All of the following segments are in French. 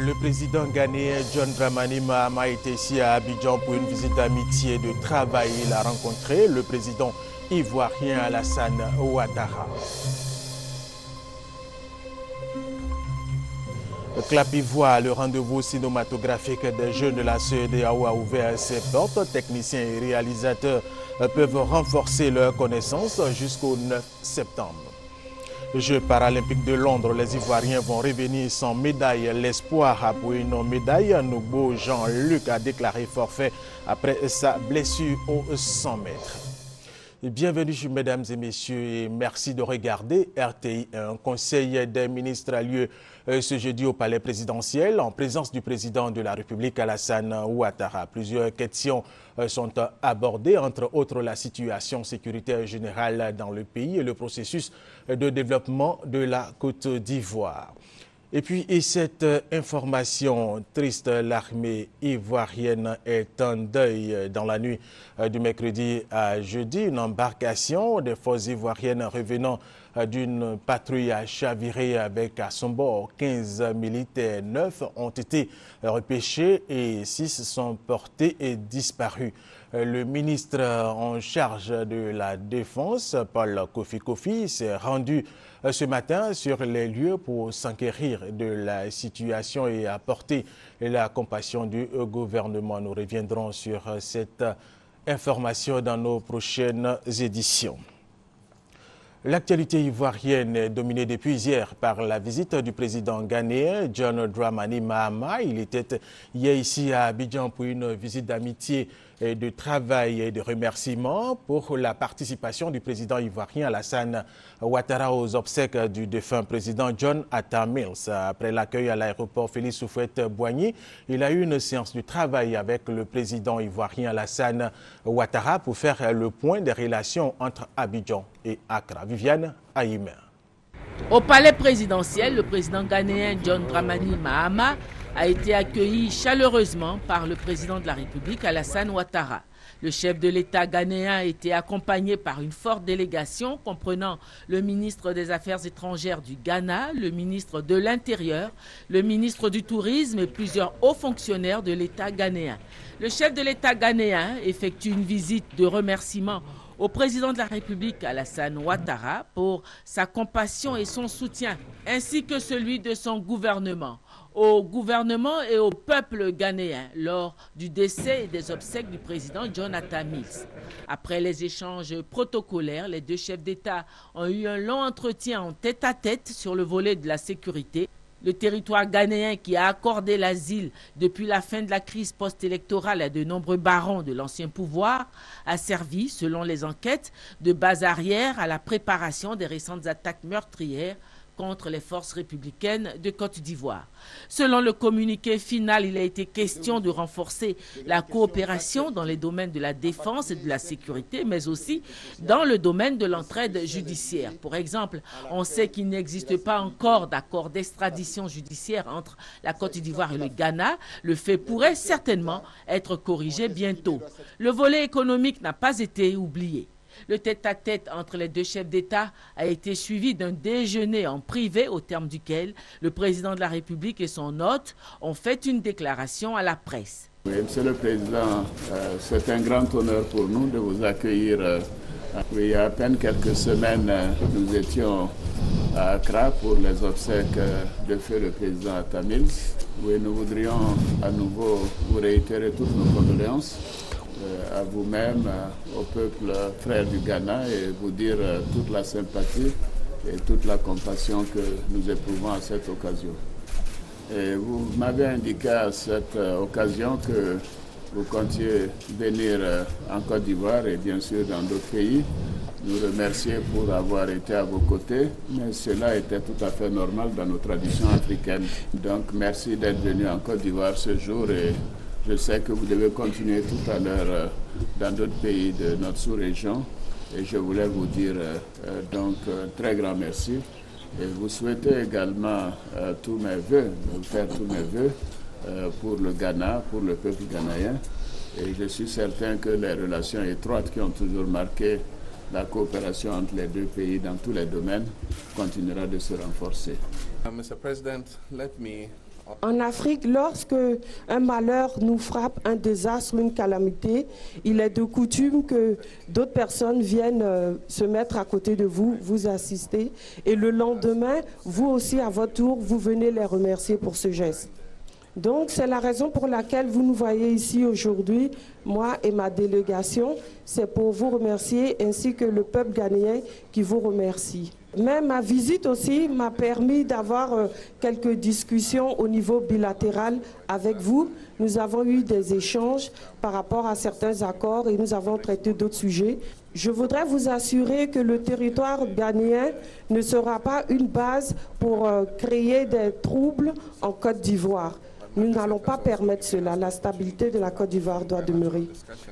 Le président ghanéen John Dramani Mahama était ici à Abidjan pour une visite d'amitié et de travail. Il a rencontré le président ivoirien Alassane Ouattara. Le Clap Ivoire, le rendez-vous cinématographique des jeunes de la CEDEAO a ouvert ses portes. Techniciens et réalisateurs peuvent renforcer leurs connaissances jusqu'au 9 septembre. Les Jeux paralympiques de Londres, les Ivoiriens vont revenir sans médaille. L'espoir pour une médaille, Nougbo Jean-Luc a déclaré forfait après sa blessure aux 100 mètres. Bienvenue mesdames et messieurs et merci de regarder RTI. Un conseil des ministres a lieu ce jeudi au palais présidentiel en présence du président de la République Alassane Ouattara. Plusieurs questions sont abordées, entre autres la situation sécuritaire générale dans le pays et le processus de développement de la Côte d'Ivoire. Et puis, cette information triste, l'armée ivoirienne est en deuil dans la nuit du mercredi à jeudi. Une embarcation des forces ivoiriennes revenant d'une patrouille à chaviré avec à son bord 15 militaires. 9 ont été repêchés et 6 sont portés et disparus. Le ministre en charge de la Défense, Paul Kofi, s'est rendu ce matin sur les lieux pour s'enquérir de la situation et apporter la compassion du gouvernement. Nous reviendrons sur cette information dans nos prochaines éditions. L'actualité ivoirienne est dominée depuis hier par la visite du président ghanéen John Dramani Mahama. Il était hier ici à Abidjan pour une visite d'amitié et de travail et de remerciements pour la participation du président ivoirien Alassane Ouattara aux obsèques du défunt président John Atta Mills. Après l'accueil à l'aéroport Félix Houphouët-Boigny, il a eu une séance de travail avec le président ivoirien Alassane Ouattara pour faire le point des relations entre Abidjan et Accra. Viviane Aïmer. Au palais présidentiel, le président ghanéen John Dramani Mahama a été accueilli chaleureusement par le président de la République Alassane Ouattara. Le chef de l'État ghanéen a été accompagné par une forte délégation comprenant le ministre des Affaires étrangères du Ghana, le ministre de l'Intérieur, le ministre du Tourisme et plusieurs hauts fonctionnaires de l'État ghanéen. Le chef de l'État ghanéen effectue une visite de remerciement au président de la République Alassane Ouattara pour sa compassion et son soutien, ainsi que celui de son gouvernement, au gouvernement et au peuple ghanéen lors du décès et des obsèques du président John Atta Mills. Après les échanges protocolaires, les deux chefs d'État ont eu un long entretien en tête-à-tête sur le volet de la sécurité. Le territoire ghanéen qui a accordé l'asile depuis la fin de la crise post-électorale à de nombreux barons de l'ancien pouvoir a servi, selon les enquêtes, de base arrière à la préparation des récentes attaques meurtrières contre les forces républicaines de Côte d'Ivoire. Selon le communiqué final, il a été question de renforcer la coopération dans les domaines de la défense et de la sécurité, mais aussi dans le domaine de l'entraide judiciaire. Pour exemple, on sait qu'il n'existe pas encore d'accord d'extradition judiciaire entre la Côte d'Ivoire et le Ghana. Le fait pourrait certainement être corrigé bientôt. Le volet économique n'a pas été oublié. Le tête-à-tête entre les deux chefs d'État a été suivi d'un déjeuner en privé au terme duquel le président de la République et son hôte ont fait une déclaration à la presse. Oui, Monsieur le Président, c'est un grand honneur pour nous de vous accueillir. Il y a à peine quelques semaines, nous étions à Accra pour les obsèques de feu le président Atta Mills. Oui, nous voudrions à nouveau vous réitérer toutes nos condoléances. À vous-même, au peuple frère du Ghana et vous dire toute la sympathie et toute la compassion que nous éprouvons à cette occasion. Et vous m'avez indiqué à cette occasion que vous comptiez venir en Côte d'Ivoire et bien sûr dans d'autres pays, nous remercier pour avoir été à vos côtés, mais cela était tout à fait normal dans nos traditions africaines. Donc merci d'être venu en Côte d'Ivoire ce jour et je sais que vous devez continuer tout à l'heure dans d'autres pays de notre sous-région et je voulais vous dire donc très grand merci et vous souhaiter également tous mes vœux, vous faire tous mes vœux pour le Ghana, pour le peuple ghanéen et je suis certain que les relations étroites qui ont toujours marqué la coopération entre les deux pays dans tous les domaines continuera de se renforcer. Mr. President, let me En Afrique, lorsque un malheur nous frappe, un désastre, une calamité, il est de coutume que d'autres personnes viennent se mettre à côté de vous, vous assister. Et le lendemain, vous aussi, à votre tour, vous venez les remercier pour ce geste. Donc, c'est la raison pour laquelle vous nous voyez ici aujourd'hui, moi et ma délégation, c'est pour vous remercier ainsi que le peuple ghanéen qui vous remercie. Mais ma visite aussi m'a permis d'avoir quelques discussions au niveau bilatéral avec vous. Nous avons eu des échanges par rapport à certains accords et nous avons traité d'autres sujets. Je voudrais vous assurer que le territoire ghanéen ne sera pas une base pour créer des troubles en Côte d'Ivoire. Nous n'allons pas permettre cela. La stabilité de la Côte d'Ivoire doit demeurer.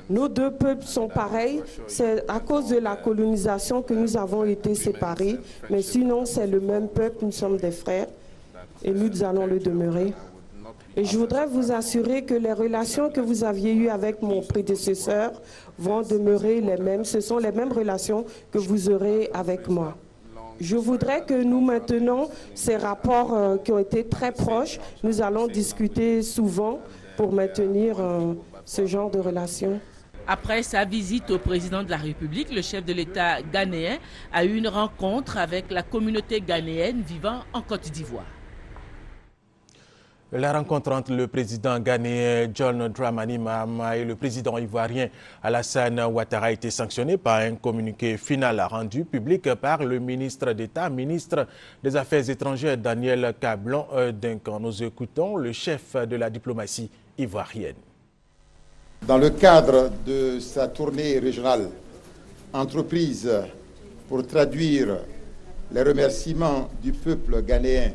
Nos deux peuples sont pareils. C'est à cause de la colonisation que nous avons été séparés. Mais sinon, c'est le même peuple. Nous sommes des frères et nous allons le demeurer. Et je voudrais vous assurer que les relations que vous aviez eues avec mon prédécesseur vont demeurer les mêmes. Ce sont les mêmes relations que vous aurez avec moi. Je voudrais que nous maintenons ces rapports qui ont été très proches. Nous allons discuter souvent pour maintenir ce genre de relations. Après sa visite au président de la République, le chef de l'État ghanéen a eu une rencontre avec la communauté ghanéenne vivant en Côte d'Ivoire. La rencontre entre le président ghanéen John Dramani Mahama et le président ivoirien Alassane Ouattara a été sanctionnée par un communiqué final rendu public par le ministre d'État, ministre des Affaires étrangères Daniel Kablan-Duncan. Nous écoutons le chef de la diplomatie ivoirienne. Dans le cadre de sa tournée régionale entreprise pour traduire les remerciements du peuple ghanéen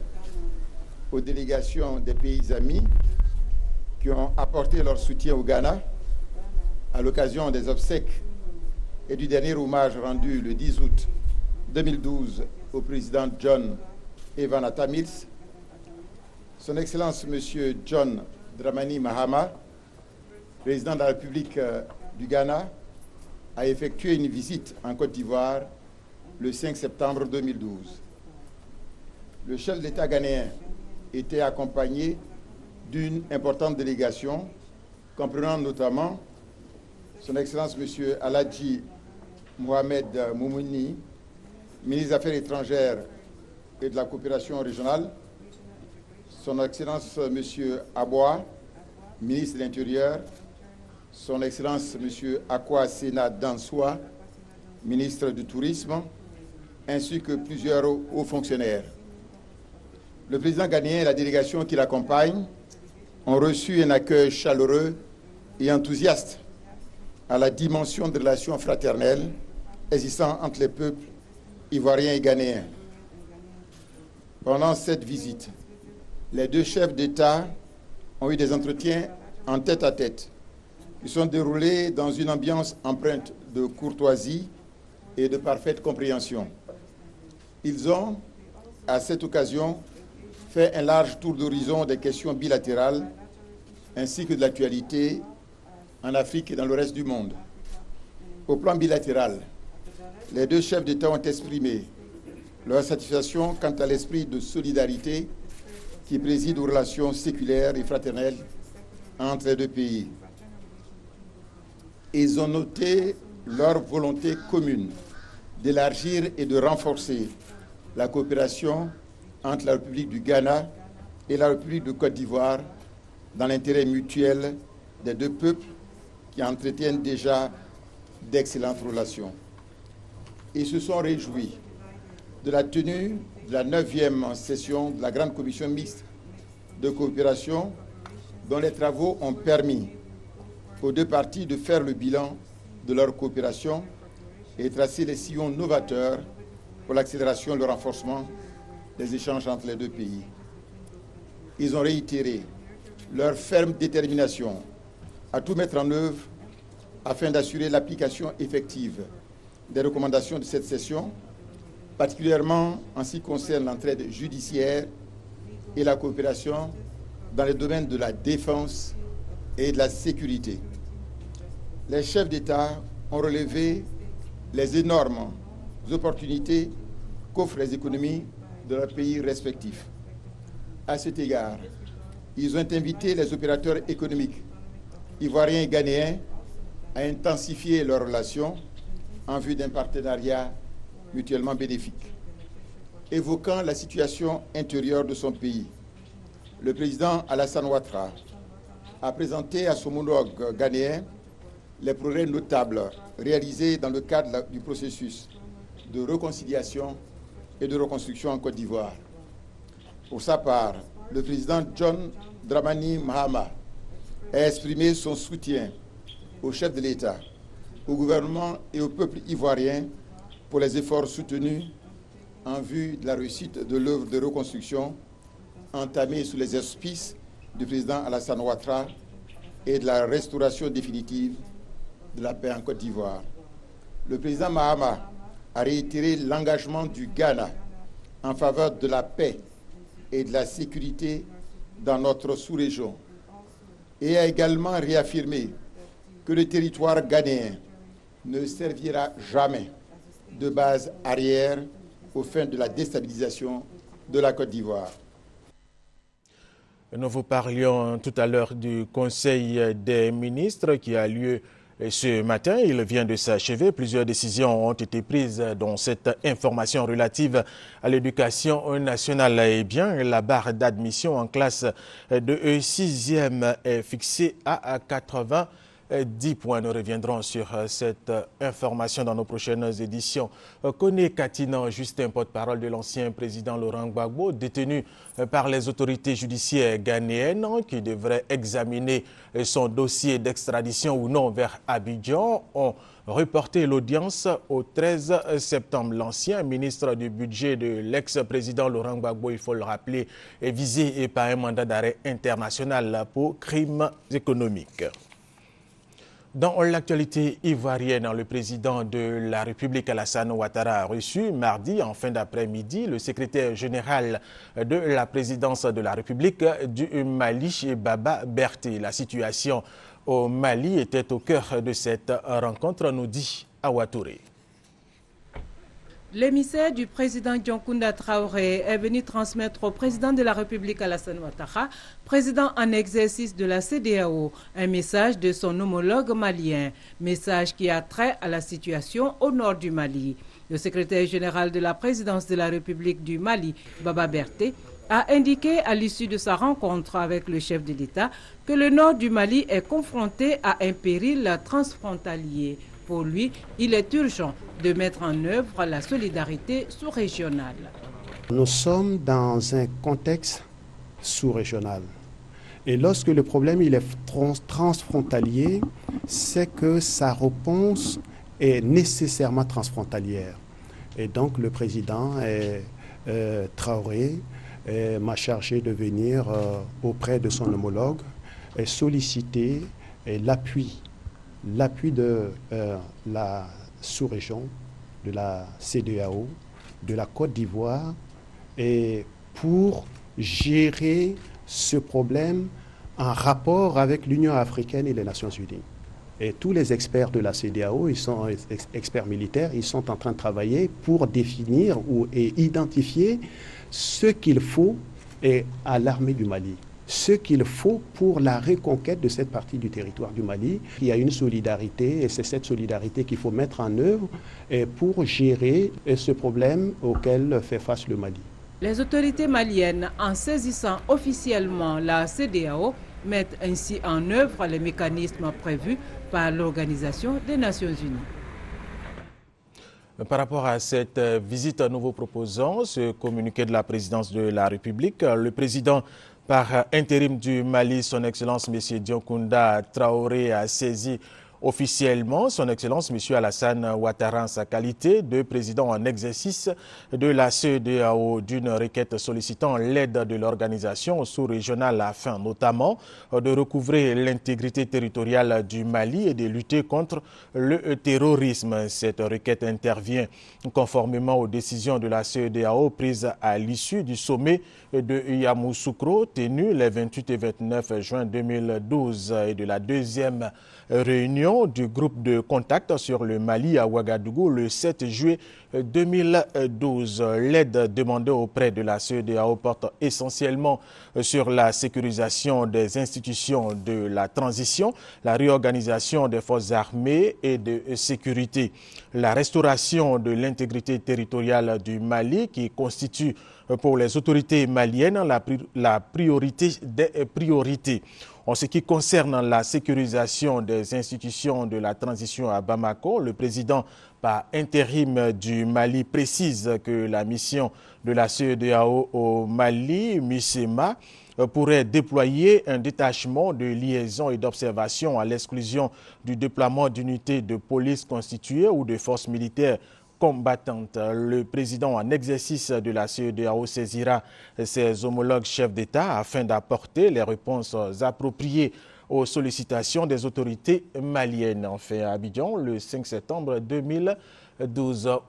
aux délégations des pays amis qui ont apporté leur soutien au Ghana à l'occasion des obsèques et du dernier hommage rendu le 10 août 2012 au président John Evan Atta Mills, Son Excellence M. John Dramani Mahama, président de la République du Ghana, a effectué une visite en Côte d'Ivoire le 5 septembre 2012. Le chef de l'État ghanéen était accompagné d'une importante délégation, comprenant notamment Son Excellence M. Aladji Mohamed Moumouni, ministre des Affaires étrangères et de la coopération régionale, Son Excellence M. Aboua, ministre de l'Intérieur, Son Excellence M. Akwa Sena Dansoua, ministre du Tourisme, ainsi que plusieurs hauts fonctionnaires. Le président ghanéen et la délégation qui l'accompagne ont reçu un accueil chaleureux et enthousiaste à la dimension de relations fraternelles existant entre les peuples ivoiriens et ghanéens. Pendant cette visite, les deux chefs d'État ont eu des entretiens en tête-à-tête qui sont déroulés dans une ambiance empreinte de courtoisie et de parfaite compréhension. Ils ont, à cette occasion, fait un large tour d'horizon des questions bilatérales ainsi que de l'actualité en Afrique et dans le reste du monde. Au plan bilatéral, les deux chefs d'État ont exprimé leur satisfaction quant à l'esprit de solidarité qui préside aux relations séculaires et fraternelles entre les deux pays. Ils ont noté leur volonté commune d'élargir et de renforcer la coopération entre la République du Ghana et la République de Côte d'Ivoire dans l'intérêt mutuel des deux peuples qui entretiennent déjà d'excellentes relations. Ils se sont réjouis de la tenue de la 9e session de la Grande Commission mixte de coopération dont les travaux ont permis aux deux parties de faire le bilan de leur coopération et tracer les sillons novateurs pour l'accélération et le renforcement des échanges entre les deux pays. Ils ont réitéré leur ferme détermination à tout mettre en œuvre afin d'assurer l'application effective des recommandations de cette session, particulièrement en ce qui concerne l'entraide judiciaire et la coopération dans les domaines de la défense et de la sécurité. Les chefs d'État ont relevé les énormes opportunités qu'offrent les économies de leurs pays respectifs. À cet égard, ils ont invité les opérateurs économiques ivoiriens et ghanéens à intensifier leurs relations en vue d'un partenariat mutuellement bénéfique. Évoquant la situation intérieure de son pays, le président Alassane Ouattara a présenté à son homologue ghanéen les progrès notables réalisés dans le cadre du processus de réconciliation et de reconstruction en Côte d'Ivoire. Pour sa part, le président John Dramani Mahama a exprimé son soutien au chef de l'État, au gouvernement et au peuple ivoirien pour les efforts soutenus en vue de la réussite de l'œuvre de reconstruction entamée sous les auspices du président Alassane Ouattara et de la restauration définitive de la paix en Côte d'Ivoire. Le président Mahama a réitéré l'engagement du Ghana en faveur de la paix et de la sécurité dans notre sous-région et a également réaffirmé que le territoire ghanéen ne servira jamais de base arrière aux fins de la déstabilisation de la Côte d'Ivoire. Nous vous parlions tout à l'heure du Conseil des ministres qui a lieu ce matin. Il vient de s'achever. Plusieurs décisions ont été prises dans cette information relative à l'éducation nationale. Eh bien, la barre d'admission en classe de 6e est fixée à 90 points. Nous reviendrons sur cette information dans nos prochaines éditions. Koné Katina, Justin, porte-parole de l'ancien président Laurent Gbagbo, détenu par les autorités judiciaires ghanéennes qui devraient examiner son dossier d'extradition ou non vers Abidjan, ont reporté l'audience au 13 septembre. L'ancien ministre du budget de l'ex-président Laurent Gbagbo, il faut le rappeler, est visé par un mandat d'arrêt international pour crimes économiques. Dans l'actualité ivoirienne, le président de la République, Alassane Ouattara, a reçu mardi, en fin d'après-midi, le secrétaire général de la présidence de la République du Mali, Baba Berté. La situation au Mali était au cœur de cette rencontre, nous dit Awa Touré. L'émissaire du président Dioncounda Traoré est venu transmettre au président de la République Alassane Ouattara, président en exercice de la CEDEAO, un message de son homologue malien, message qui a trait à la situation au nord du Mali. Le secrétaire général de la présidence de la République du Mali, Baba Berté, a indiqué à l'issue de sa rencontre avec le chef de l'État que le nord du Mali est confronté à un péril transfrontalier. Pour lui, il est urgent de mettre en œuvre la solidarité sous-régionale. Nous sommes dans un contexte sous-régional. Et lorsque le problème il est transfrontalier, c'est que sa réponse est nécessairement transfrontalière. Et donc le président Traoré m'a chargé de venir auprès de son homologue et solliciter l'appui de la sous-région, de la CEDEAO, de la Côte d'Ivoire, et pour gérer ce problème en rapport avec l'Union africaine et les Nations unies. Et tous les experts de la CEDEAO, ils sont experts militaires, ils sont en train de travailler pour définir et identifier ce qu'il faut à l'armée du Mali. Ce qu'il faut pour la reconquête de cette partie du territoire du Mali. Il y a une solidarité et c'est cette solidarité qu'il faut mettre en œuvre pour gérer ce problème auquel fait face le Mali. Les autorités maliennes, en saisissant officiellement la CEDEAO, mettent ainsi en œuvre les mécanismes prévus par l'Organisation des Nations Unies. Par rapport à cette visite, nous vous proposons ce communiqué de la présidence de la République. Le président par intérim du Mali, son Excellence M. Dioncounda Traoré, a saisi officiellement son Excellence M. Alassane Ouattara en sa qualité de président en exercice de la CEDEAO d'une requête sollicitant l'aide de l'organisation sous-régionale afin notamment de recouvrer l'intégrité territoriale du Mali et de lutter contre le terrorisme. Cette requête intervient conformément aux décisions de la CEDEAO prises à l'issue du sommet de Yamoussoukro tenu les 28 et 29 juin 2012 et de la deuxième réunion réunion du groupe de contact sur le Mali à Ouagadougou le 7 juillet 2012. L'aide demandée auprès de la CEDEAO porte essentiellement sur la sécurisation des institutions de la transition, la réorganisation des forces armées et de sécurité, la restauration de l'intégrité territoriale du Mali qui constitue pour les autorités maliennes la priorité des priorités. En ce qui concerne la sécurisation des institutions de la transition à Bamako, le président par intérim du Mali précise que la mission de la CEDEAO au Mali, MISEMA, pourrait déployer un détachement de liaison et d'observation à l'exclusion du déploiement d'unités de police constituées ou de forces militaires combattantes. Le président en exercice de la CEDEAO saisira ses homologues chefs d'État afin d'apporter les réponses appropriées aux sollicitations des autorités maliennes. Enfin, à Abidjan, le 5 septembre 2012.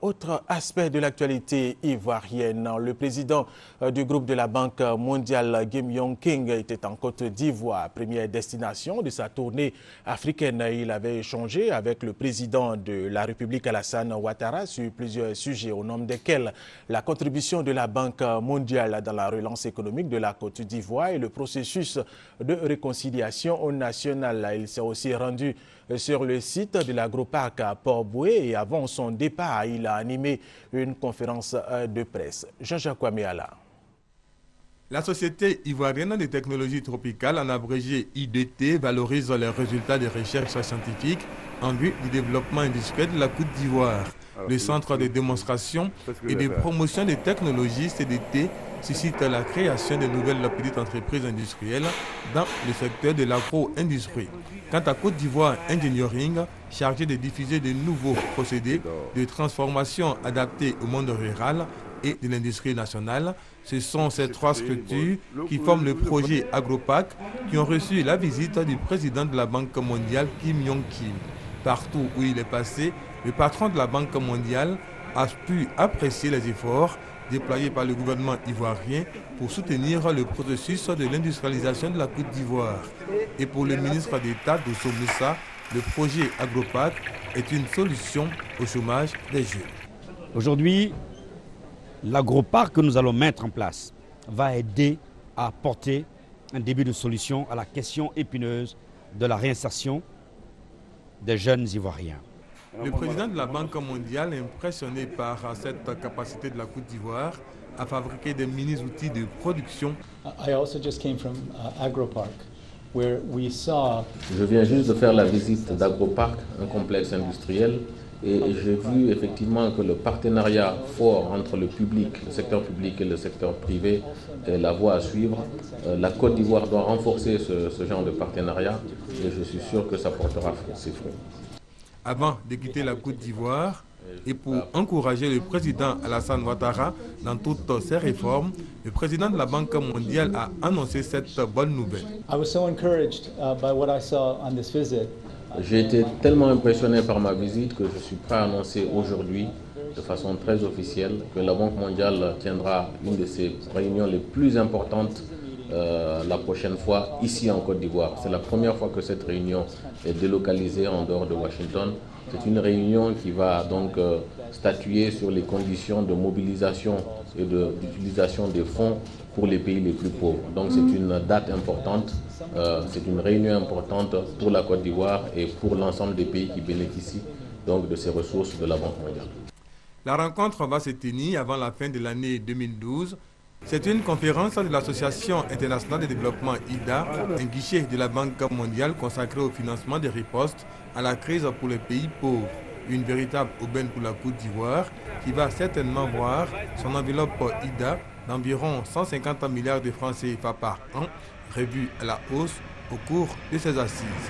Autre aspect de l'actualité ivoirienne, le président du groupe de la Banque mondiale, Kim Yong-king, était en Côte d'Ivoire, première destination de sa tournée africaine. Il avait échangé avec le président de la République, Alassane Ouattara, sur plusieurs sujets, au nom desquels la contribution de la Banque mondiale dans la relance économique de la Côte d'Ivoire et le processus de réconciliation nationale. Il s'est aussi rendu sur le site de l'agroparc à Port-Boué et avant son départ, il a animé une conférence de presse. Jean-Jacques Ouaméala. La Société ivoirienne de technologie tropicale, en abrégé IDT, valorise les résultats des recherches scientifiques en vue du développement industriel de la Côte d'Ivoire. Le centre de démonstration et de promotion des technologies CDT suscite la création de nouvelles petites entreprises industrielles dans le secteur de l'agro-industrie. Quant à Côte d'Ivoire Engineering, chargé de diffuser de nouveaux procédés de transformation adaptés au monde rural et de l'industrie nationale, ce sont ces trois structures qui forment le projet AgroPac qui ont reçu la visite du président de la Banque mondiale, Kim Yong-king. Partout où il est passé, le patron de la Banque mondiale a pu apprécier les efforts déployés par le gouvernement ivoirien pour soutenir le processus de l'industrialisation de la Côte d'Ivoire. Et pour le ministre d'État Dosso Moussa, le projet AgroPac est une solution au chômage des jeunes. Aujourd'hui, l'AgroPac que nous allons mettre en place va aider à apporter un début de solution à la question épineuse de la réinsertion des jeunes Ivoiriens. Le président de la Banque mondiale est impressionné par cette capacité de la Côte d'Ivoire à fabriquer des mini-outils de production. Je viens juste de faire la visite d'AgroPark, un complexe industriel, et j'ai vu effectivement que le partenariat fort entre le public, le secteur public et le secteur privé est la voie à suivre. La Côte d'Ivoire doit renforcer ce genre de partenariat et je suis sûr que ça portera ses fruits. Avant de quitter la Côte d'Ivoire et pour encourager le président Alassane Ouattara dans toutes ses réformes, le président de la Banque mondiale a annoncé cette bonne nouvelle. J'ai été tellement impressionné par ma visite que je suis prêt à annoncer aujourd'hui, de façon très officielle, que la Banque mondiale tiendra une de ses réunions les plus importantes la prochaine fois ici en Côte d'Ivoire. C'est la première fois que cette réunion est délocalisée en dehors de Washington. C'est une réunion qui va donc statuer sur les conditions de mobilisation et d'utilisation des fonds pour les pays les plus pauvres. Donc c'est une date importante, c'est une réunion importante pour la Côte d'Ivoire et pour l'ensemble des pays qui bénéficient donc de ces ressources de la Banque mondiale. La rencontre va se tenir avant la fin de l'année 2012. C'est une conférence de l'Association internationale de développement IDA, un guichet de la Banque mondiale consacré au financement des ripostes à la crise pour les pays pauvres. Une véritable aubaine pour la Côte d'Ivoire qui va certainement voir son enveloppe IDA d'environ 150 milliards de francs CFA par an, revue à la hausse au cours de ses assises.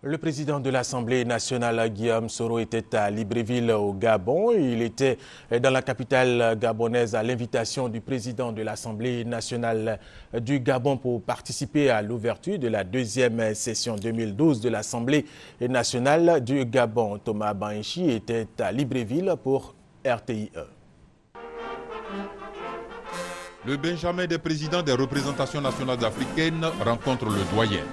Le président de l'Assemblée nationale, Guillaume Soro, était à Libreville au Gabon. Il était dans la capitale gabonaise à l'invitation du président de l'Assemblée nationale du Gabon pour participer à l'ouverture de la deuxième session 2012 de l'Assemblée nationale du Gabon. Thomas Banchi était à Libreville pour RTI 1. Le Benjamin des présidents des représentations nationales africaines rencontre le doyen.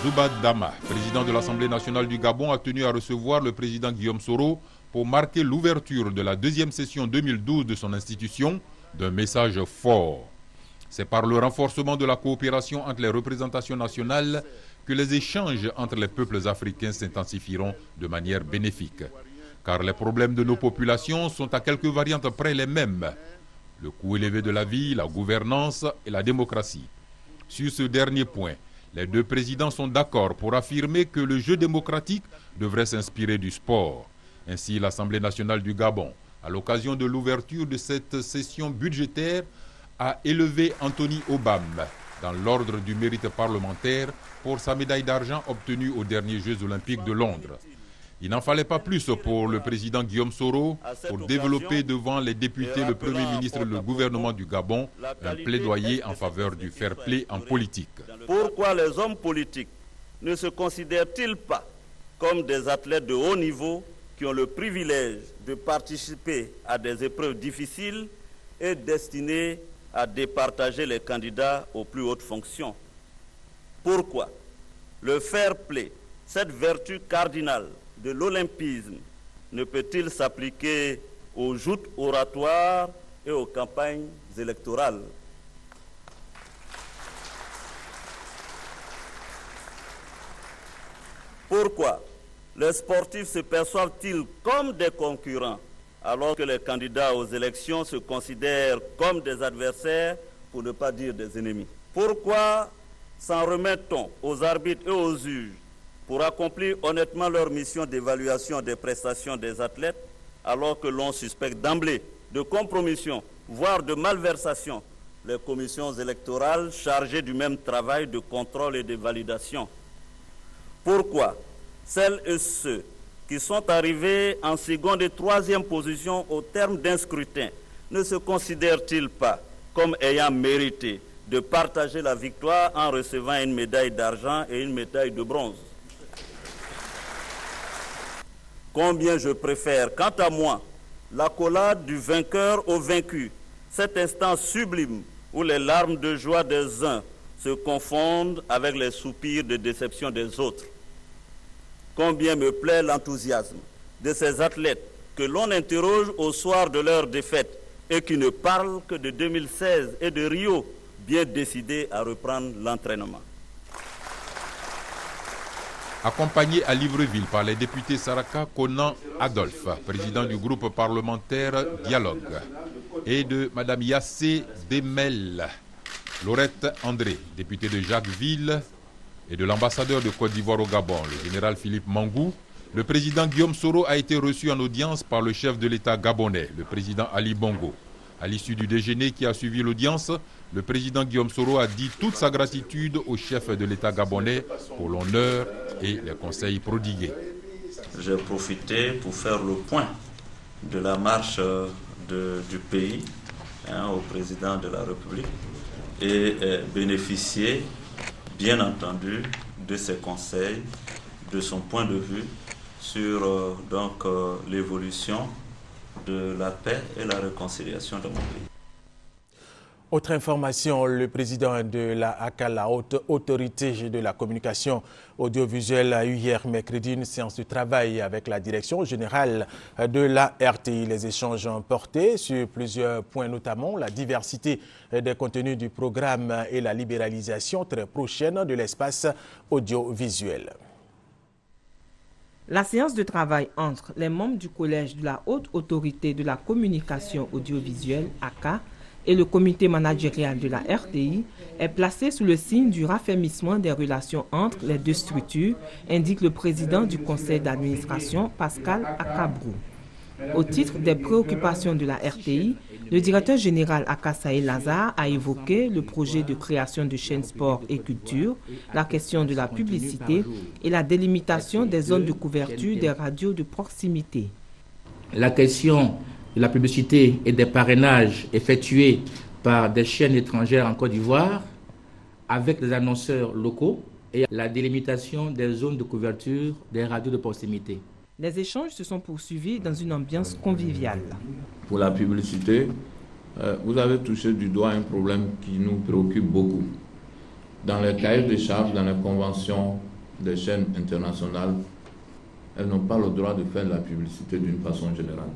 Zouba Dama, président de l'Assemblée nationale du Gabon, a tenu à recevoir le président Guillaume Soro pour marquer l'ouverture de la deuxième session 2012 de son institution d'un message fort. C'est par le renforcement de la coopération entre les représentations nationales que les échanges entre les peuples africains s'intensifieront de manière bénéfique. Car les problèmes de nos populations sont à quelques variantes près les mêmes. Le coût élevé de la vie, la gouvernance et la démocratie. Sur ce dernier point, les deux présidents sont d'accord pour affirmer que le jeu démocratique devrait s'inspirer du sport. Ainsi, l'Assemblée nationale du Gabon, à l'occasion de l'ouverture de cette session budgétaire, a élevé Anthony Obam dans l'ordre du mérite parlementaire pour sa médaille d'argent obtenue aux derniers Jeux olympiques de Londres. Il n'en fallait pas plus pour le président Guillaume Soro pour développer devant les députés, le Premier ministre et le gouvernement du Gabon un plaidoyer en faveur du fair play en politique. Pourquoi les hommes politiques ne se considèrent-ils pas comme des athlètes de haut niveau qui ont le privilège de participer à des épreuves difficiles et destinées à départager les candidats aux plus hautes fonctions? Pourquoi le fair play, cette vertu cardinale de l'olympisme, ne peut-il s'appliquer aux joutes oratoires et aux campagnes électorales? Pourquoi les sportifs se perçoivent-ils comme des concurrents alors que les candidats aux élections se considèrent comme des adversaires, pour ne pas dire des ennemis? Pourquoi s'en remet-on aux arbitres et aux juges pour accomplir honnêtement leur mission d'évaluation des prestations des athlètes, alors que l'on suspecte d'emblée de compromission, voire de malversation, les commissions électorales chargées du même travail de contrôle et de validation? Pourquoi celles et ceux qui sont arrivés en seconde et troisième position au terme d'un scrutin ne se considèrent-ils pas comme ayant mérité de partager la victoire en recevant une médaille d'argent et une médaille de bronze? Combien je préfère, quant à moi, l'accolade du vainqueur au vaincu, cet instant sublime où les larmes de joie des uns se confondent avec les soupirs de déception des autres. Combien me plaît l'enthousiasme de ces athlètes que l'on interroge au soir de leur défaite et qui ne parlent que de 2016 et de Rio, bien décidés à reprendre l'entraînement. Accompagné à Libreville par les députés Saraka Conan Adolphe, président du groupe parlementaire Dialogue, et de Mme Yassé Demel, Laurette André, députée de Jacquesville, et de l'ambassadeur de Côte d'Ivoire au Gabon, le général Philippe Mangou, le président Guillaume Soro a été reçu en audience par le chef de l'État gabonais, le président Ali Bongo. À l'issue du déjeuner qui a suivi l'audience, le président Guillaume Soro a dit toute sa gratitude au chef de l'État gabonais pour l'honneur et les conseils prodigués. J'ai profité pour faire le point de la marche du pays au président de la République et bénéficier, bien entendu, de ses conseils, de son point de vue sur l'évolution de la paix et la réconciliation de mon pays. Autre information, le président de la ACA, la Haute Autorité de la Communication Audiovisuelle, a eu hier mercredi une séance de travail avec la Direction générale de la RTI. Les échanges ont porté sur plusieurs points, notamment la diversité des contenus du programme et la libéralisation très prochaine de l'espace audiovisuel. La séance de travail entre les membres du Collège de la Haute Autorité de la Communication Audiovisuelle, ACA, et le comité managérial de la RTI est placée sous le signe du raffermissement des relations entre les deux structures, indique le président du conseil d'administration, Pascal Akabrou. Au titre des préoccupations de la RTI, le directeur général Akasaï Lazare a évoqué le projet de création de chaînes sport et culture, la question de la publicité et la délimitation des zones de couverture des radios de proximité. La question de la publicité et des parrainages effectués par des chaînes étrangères en Côte d'Ivoire avec les annonceurs locaux et la délimitation des zones de couverture des radios de proximité. Les échanges se sont poursuivis dans une ambiance conviviale. Pour la publicité, vous avez touché du doigt un problème qui nous préoccupe beaucoup. Dans les cahiers de charges, dans les conventions des chaînes internationales, elles n'ont pas le droit de faire de la publicité d'une façon générale.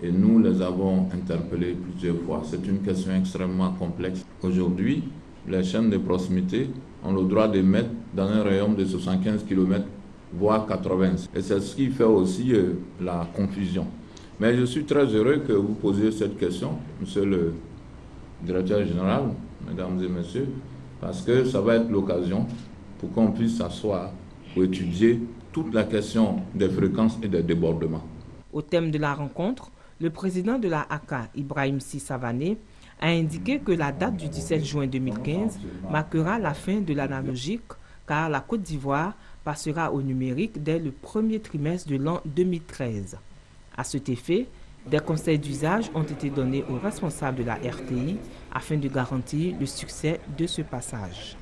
Et nous les avons interpellés plusieurs fois. C'est une question extrêmement complexe. Aujourd'hui, les chaînes de proximité ont le droit de mettre dans un rayon de 75 km, voire 80. Et c'est ce qui fait aussi la confusion. Mais je suis très heureux que vous posiez cette question, monsieur le directeur général, mesdames et messieurs, parce que ça va être l'occasion pour qu'on puisse s'asseoir pour étudier toute la question des fréquences et des débordements. Au thème de la rencontre, le président de la ACA, Ibrahim Sy Savané, a indiqué que la date du 17 juin 2015 marquera la fin de l'analogique, car la Côte d'Ivoire passera au numérique dès le premier trimestre de l'an 2013. À cet effet, des conseils d'usage ont été donnés aux responsables de la RTI afin de garantir le succès de ce passage.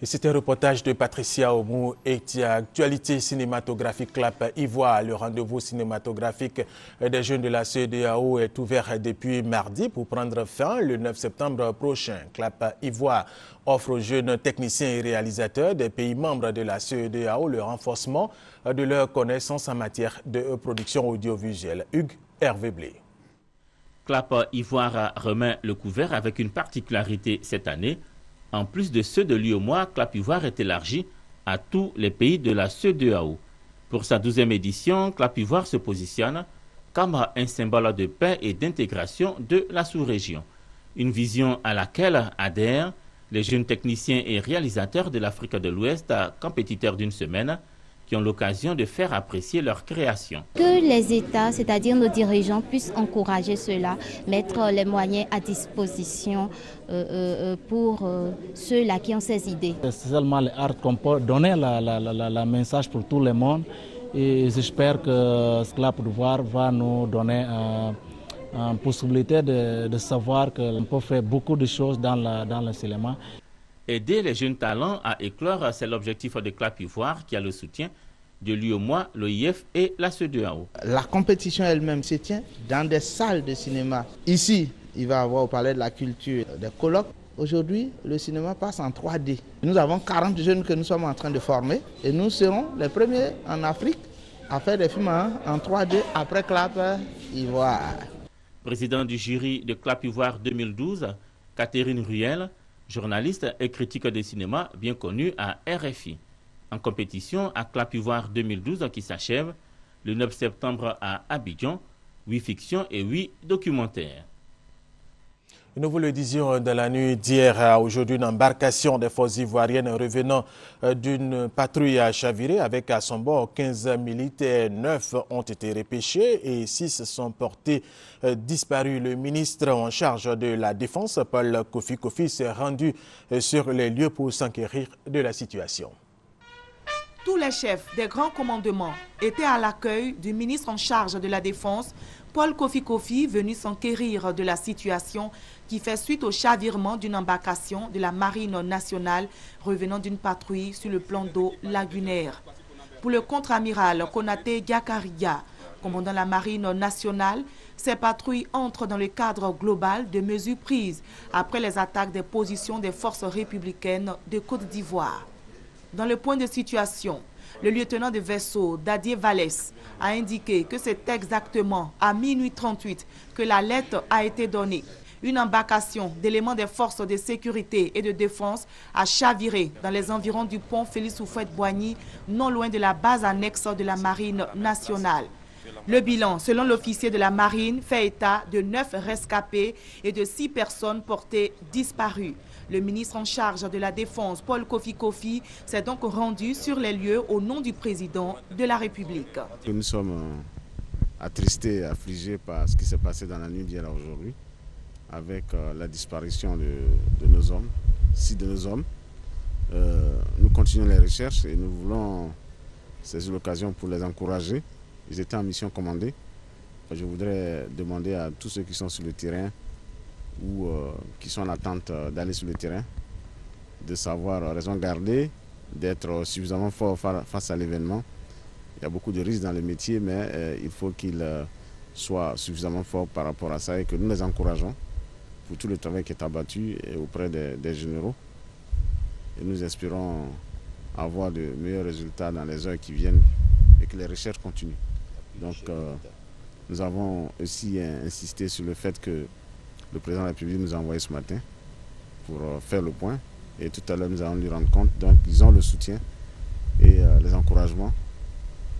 Et c'était un reportage de Patricia Omou et actualité cinématographique Clap Ivoire. Le rendez-vous cinématographique des jeunes de la CEDEAO est ouvert depuis mardi pour prendre fin le 9 septembre prochain. Clap Ivoire offre aux jeunes techniciens et réalisateurs des pays membres de la CEDEAO le renforcement de leurs connaissances en matière de production audiovisuelle. Hugues Hervé Blé. Clap Ivoire remet le couvert avec une particularité cette année. En plus de ceux de l'UEMOA, Clap Ivoire est élargi à tous les pays de la CEDEAO. Pour sa 12e édition, Clap Ivoire se positionne comme un symbole de paix et d'intégration de la sous-région. Une vision à laquelle adhèrent les jeunes techniciens et réalisateurs de l'Afrique de l'Ouest, compétiteurs d'une semaine, qui ont l'occasion de faire apprécier leur création. Que les États, c'est-à-dire nos dirigeants, puissent encourager cela, mettre les moyens à disposition pour ceux-là qui ont ces idées. C'est seulement l'art qu'on peut donner le message pour tout le monde et j'espère que Clap Ivoire va nous donner une possibilité de savoir qu'on peut faire beaucoup de choses dans le cinéma. Aider les jeunes talents à éclore, c'est l'objectif de Clap Ivoire qui a le soutien de l'UEMOA, l'OIF et la CEDEAO. La compétition elle-même se tient dans des salles de cinéma. Ici, il va y avoir au Palais de la Culture des colloques. Aujourd'hui, le cinéma passe en 3D. Nous avons 40 jeunes que nous sommes en train de former et nous serons les premiers en Afrique à faire des films en 3D après Clap Ivoire. Président du jury de Clap Ivoire 2012, Catherine Ruel, journaliste et critique de cinéma bien connue à RFI. En compétition à Clap Ivoire 2012 qui s'achève le 9 septembre à Abidjan, 8 fictions et 8 documentaires. Nous vous le disions dans la nuit d'hier à aujourd'hui, une embarcation des forces ivoiriennes revenant d'une patrouille à chaviré avec à son bord 15 militaires, 9 ont été repêchés et 6 sont portés disparus. Le ministre en charge de la Défense, Paul Kofi, s'est rendu sur les lieux pour s'enquérir de la situation. Tous les chefs des grands commandements étaient à l'accueil du ministre en charge de la Défense, Paul Kofi, venu s'enquérir de la situation qui fait suite au chavirement d'une embarcation de la Marine nationale revenant d'une patrouille sur le plan d'eau lagunaire. Pour le contre-amiral Konaté Diakaria, commandant la Marine nationale, ces patrouilles entrent dans le cadre global de mesures prises après les attaques des positions des forces républicaines de Côte d'Ivoire. Dans le point de situation, le lieutenant de vaisseau Dadier Vallès a indiqué que c'est exactement à minuit 38 que la lettre a été donnée. Une embarcation d'éléments des forces de sécurité et de défense a chaviré dans les environs du pont Félix Houphouët-Boigny, non loin de la base annexe de la Marine nationale. Le bilan, selon l'officier de la Marine, fait état de 9 rescapés et de 6 personnes portées disparues. Le ministre en charge de la Défense, Paul Kofi, s'est donc rendu sur les lieux au nom du président de la République. Nous sommes attristés, affligés par ce qui s'est passé dans la nuit d'hier à aujourd'hui, avec la disparition de nos hommes, 6 de nos hommes. Nous continuons les recherches et nous voulons saisir l'occasion pour les encourager. Ils étaient en mission commandée. Je voudrais demander à tous ceux qui sont sur le terrain ou qui sont en attente d'aller sur le terrain, de savoir raison garder, d'être suffisamment fort face à l'événement. Il y a beaucoup de risques dans le métier, mais il faut qu'ils soient suffisamment forts par rapport à ça et que nous les encourageons pour tout le travail qui est abattu et auprès des généraux Et nous espérons avoir de meilleurs résultats dans les heures qui viennent et que les recherches continuent. Donc nous avons aussi insisté sur le fait que le président de la République nous a envoyé ce matin pour faire le point. Et tout à l'heure, nous allons lui rendre compte. Donc, ils ont le soutien et les encouragements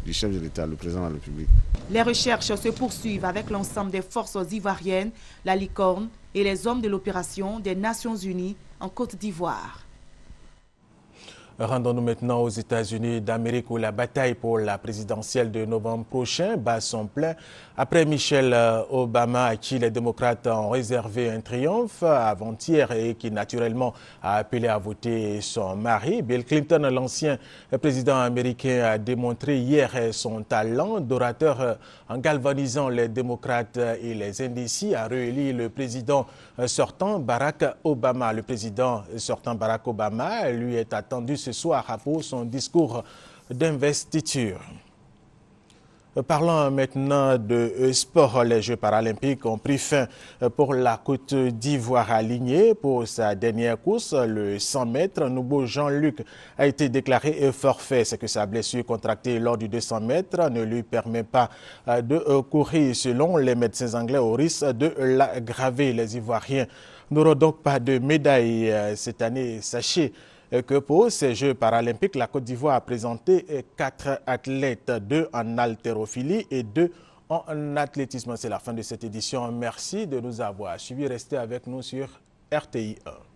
du chef de l'État, le président de la République. Les recherches se poursuivent avec l'ensemble des forces ivoiriennes, la Licorne et les hommes de l'opération des Nations Unies en Côte d'Ivoire. Rendons-nous maintenant aux États-Unis d'Amérique où la bataille pour la présidentielle de novembre prochain bat son plein. Après Michelle Obama, à qui les démocrates ont réservé un triomphe avant-hier et qui naturellement a appelé à voter son mari, Bill Clinton, l'ancien président américain, a démontré hier son talent d'orateur en galvanisant les démocrates et les indécis, a réélu le président sortant Barack Obama. Le président sortant Barack Obama lui est attendu ce soir pour son discours d'investiture. Parlons maintenant de sport. Les Jeux paralympiques ont pris fin pour la Côte d'Ivoire alignée pour sa dernière course, le 100 mètres. Nouveau Jean-Luc a été déclaré forfait. C'est que sa blessure contractée lors du 200 mètres ne lui permet pas de courir selon les médecins anglais au risque de l'aggraver. Les Ivoiriens n'auront donc pas de médaille cette année. Sachez que pour ces Jeux paralympiques, la Côte d'Ivoire a présenté 4 athlètes, 2 en haltérophilie et 2 en athlétisme. C'est la fin de cette édition. Merci de nous avoir suivis. Restez avec nous sur RTI 1.